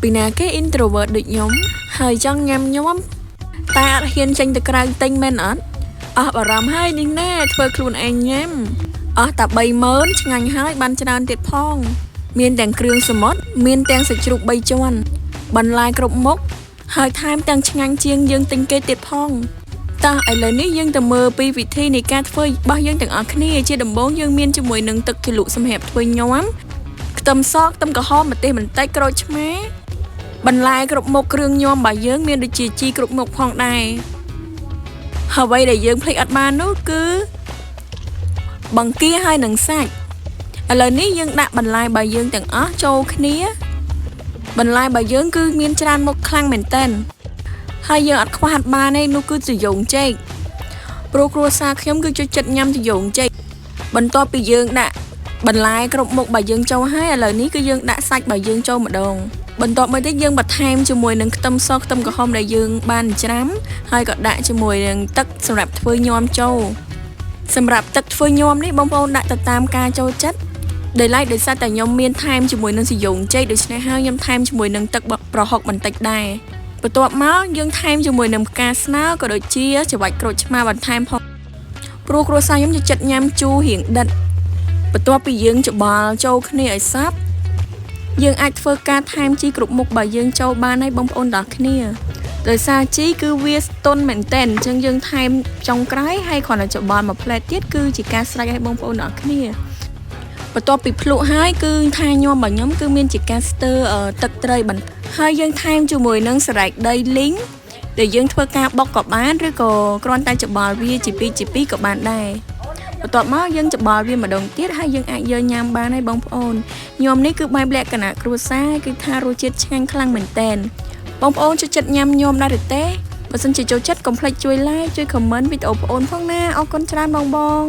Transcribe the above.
ពីណាគេ introvert ដូចខ្ញុំហើយចង់ញ៉ាំខ្ញុំតែអត់ហ៊ានចេញទៅក្រៅទិញមែនអត់អស់បារម្ភហើយនេះណែធ្វើខ្លួនឯងញ៉ាំអស់តែ30000ឆ្ងាញ់ហើយបានច្រើនទៀតផងមានទាំងគ្រឿងសមុទ្រមានទាំងសាច់ជ្រូក3ជាន់បន្លែគ្រប់មុខហើយថែមទាំងឆ្ងាញ់ជាងយើងទិញគេទៀតផងតោះឥឡូវនេះយើងទៅមើលពីវិធីនៃការធ្វើរបស់យើងទាំងអស់គ្នាជាដំបូងយើងមានជាមួយនឹងទឹកជ្រលក់សម្រាប់ធ្វើញាំខ្ទឹមសខ្ទឹមក្រហមម្ទេសបន្តិចក្រូចឆ្មាបន្លែគ្រប់មុខគ្រឿងញាំរបស់យើងមានដូចជាជីគ្រប់មុខផងដែរហើយអ្វីដែលយើងភ្លេចអត់បាននោះគឺបង្គាហើយនឹងសាច់ឥឡូវនេះយើងដាក់បន្លែរបស់យើងទាំងអស់ចូលគ្នាបន្លែរបស់យើងគឺមានច្រើនមុខខ្លាំងមែនទែនហើយយើងអត់ខ្វះអត់បានទេនោះគឺត្រយូងចេកព្រោះគ្រួសារខ្ញុំគឺចូលចិត្តញ៉ាំត្រយូងចេកបន្ទាប់ពីយើងដាក់បន្លែគ្រប់មុខរបស់យើងចូលហើយឥឡូវនេះគឺយើងដាក់សាច់របស់យើងចូលម្ដងបន្ទាប់មកទៀតយើងបន្ថែមជាមួយនឹងខ្ទឹមសខ្ទឹមក្រហមដែលយើងបានច្រាំហើយក៏ដាក់ជាមួយនឹងទឹកសម្រាប់ធ្វើញាំចូលសម្រាប់ទឹកធ្វើញាំនេះបងប្អូនដាក់ទៅតាមការចូលចិត្តដោយឡែកដោយសារតែខ្ញុំមានថែមជាមួយនឹងត្រយូងចេកដូច្នេះហើយខ្ញុំថែមជាមួយនឹងទឹកប្រហុកបន្តិចដែរបន្ទាប់មកយើងថែមជាមួយនឹងផ្កាស្នោក៏ដូចជាច្របាច់ក្រូចឆ្មាបន្ថែមផងព្រោះគ្រួសារខ្ញុំចូលចិត្តញ៉ាំជូររៀងដិតបន្ទាប់ពីយើងច្បល់ចូលគ្នាឲ្យសព្វយើងអាចធ្វើការថែមជីគ្រប់មុខបើយើងចូលបានហើយបងប្អូនទាំងគ្នាដោយសារជីគឺវាទន់មែនតើអញ្ចឹងយើងថែមចុងក្រោយហើយគ្រាន់តែច្បល់មួយផ្លែតទៀតគឺជាការស្រេចឲ្យបងប្អូនទាំងគ្នាបន្ទាប់ពីភ្លក់ហើយគឺថាញាំរបស់ខ្ញុំគឺមានជាការស្ទើទឹកត្រីបន្តិចហើយយើងថែមជាមួយនឹងសរែកដីលីងដែលយើងធ្វើការបុកក៏បានឬក៏គ្រាន់តែច្បល់វាជាពីរក៏បានដែរបន្ទាប់មកយើងច្បល់វាម្ដងទៀតហើយយើងអាចយកញ៉ាំបានហើយបងប្អូនញាំនេះគឺបែបលក្ខណៈគ្រួសារគឺថារសជាតិឆ្ងាញ់ខ្លាំងមែនតើបងប្អូនចូលចិត្តញ៉ាំញាំដែរឬទេបើសិនជាចូលចិត្តកុំភ្លេចជួយ like ជួយ comment វីដេអូបងប្អូនផងណាអរគុណច្រើនបង